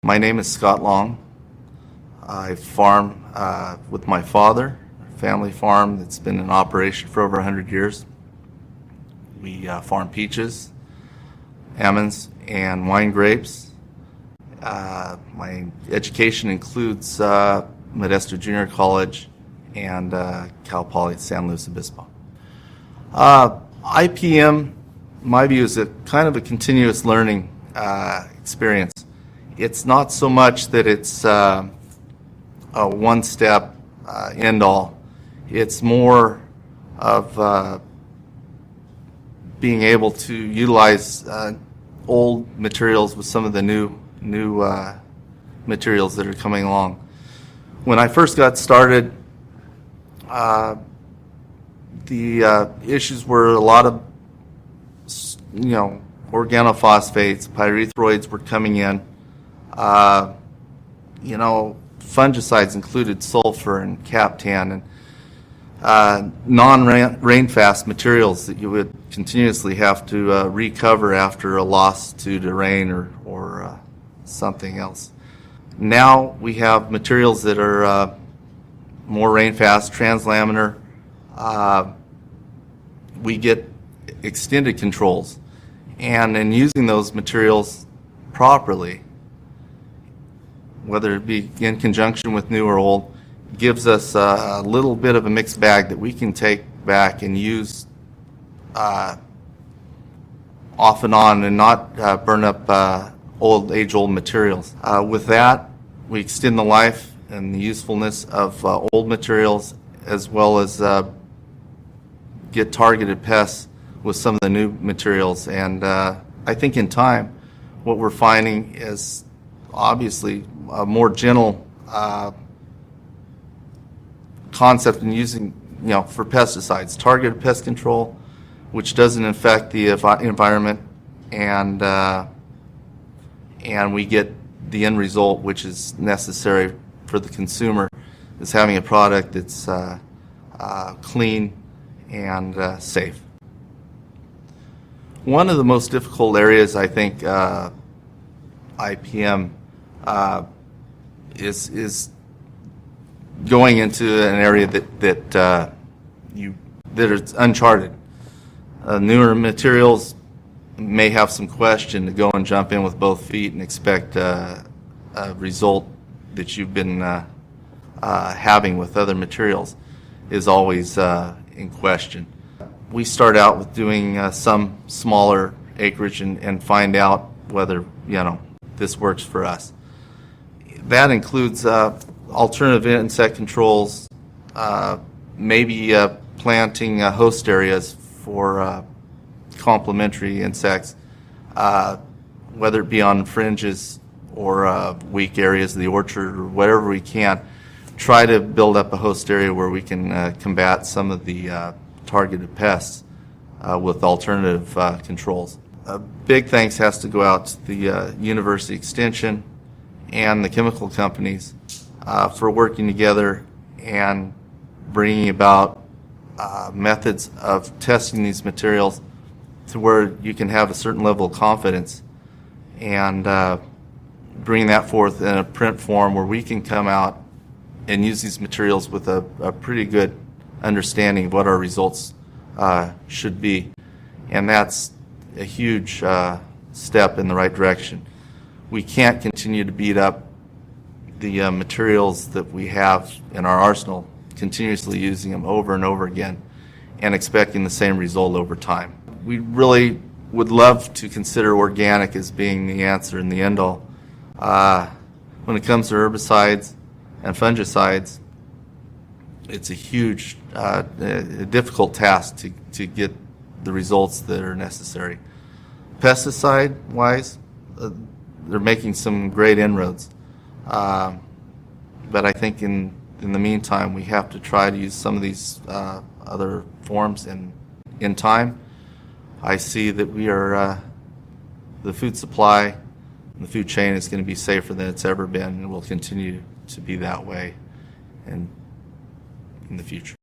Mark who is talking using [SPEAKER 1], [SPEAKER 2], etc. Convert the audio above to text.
[SPEAKER 1] My name is Scott Long. I farm with my father, a family farm that's been in operation for over 100 years. We farm peaches, almonds, and wine grapes. My education includes Modesto Junior College and Cal Poly San Luis Obispo. IPM, my view, is a kind of a continuous learning experience. It's not so much that it's a one-step end-all. It's more of being able to utilize old materials with some of the new materials that are coming along. When I first got started, the issues were a lot of, organophosphates, pyrethroids were coming in. Fungicides included sulfur and captan and non-rain-fast materials that you would continuously have to recover after a loss due to rain or something else. Now we have materials that are more rain-fast, translaminar. We get extended controls, and in using those materials properly, whether it be in conjunction with new or old, gives us a little bit of a mixed bag that we can take back and use off and on and not burn up age-old materials. With that, we extend the life and the usefulness of old materials, as well as get targeted pests with some of the new materials. And I think in time, what we're finding is obviously a more gentle concept in using, for pesticides, targeted pest control, which doesn't infect the environment, and we get the end result, which is necessary for the consumer, is having a product that's clean and safe. One of the most difficult areas, I think, IPM is going into an area that is uncharted. Newer materials may have some question to go and jump in with both feet and expect a result that you've been having with other materials is always in question. We start out with doing some smaller acreage and find out whether this works for us. That includes alternative insect controls, maybe planting host areas for complementary insects, whether it be on fringes or weak areas of the orchard or whatever we can. Try to build up a host area where we can combat some of the targeted pests with alternative controls. A big thanks has to go out to the University Extension and the chemical companies for working together and bringing about methods of testing these materials to where you can have a certain level of confidence, and bring that forth in a print form where we can come out and use these materials with a pretty good understanding of what our results should be. And that's a huge step in the right direction. We can't continue to beat up the materials that we have in our arsenal, continuously using them over and over again and expecting the same result over time. We really would love to consider organic as being the answer and the end-all. When it comes to herbicides and fungicides, it's a huge, difficult task to get the results that are necessary. Pesticide-wise, they're making some great inroads. But I think in the meantime, we have to try to use some of these other forms, and in time, I see that we are, the food supply and the food chain is going to be safer than it's ever been, and will continue to be that way in the future.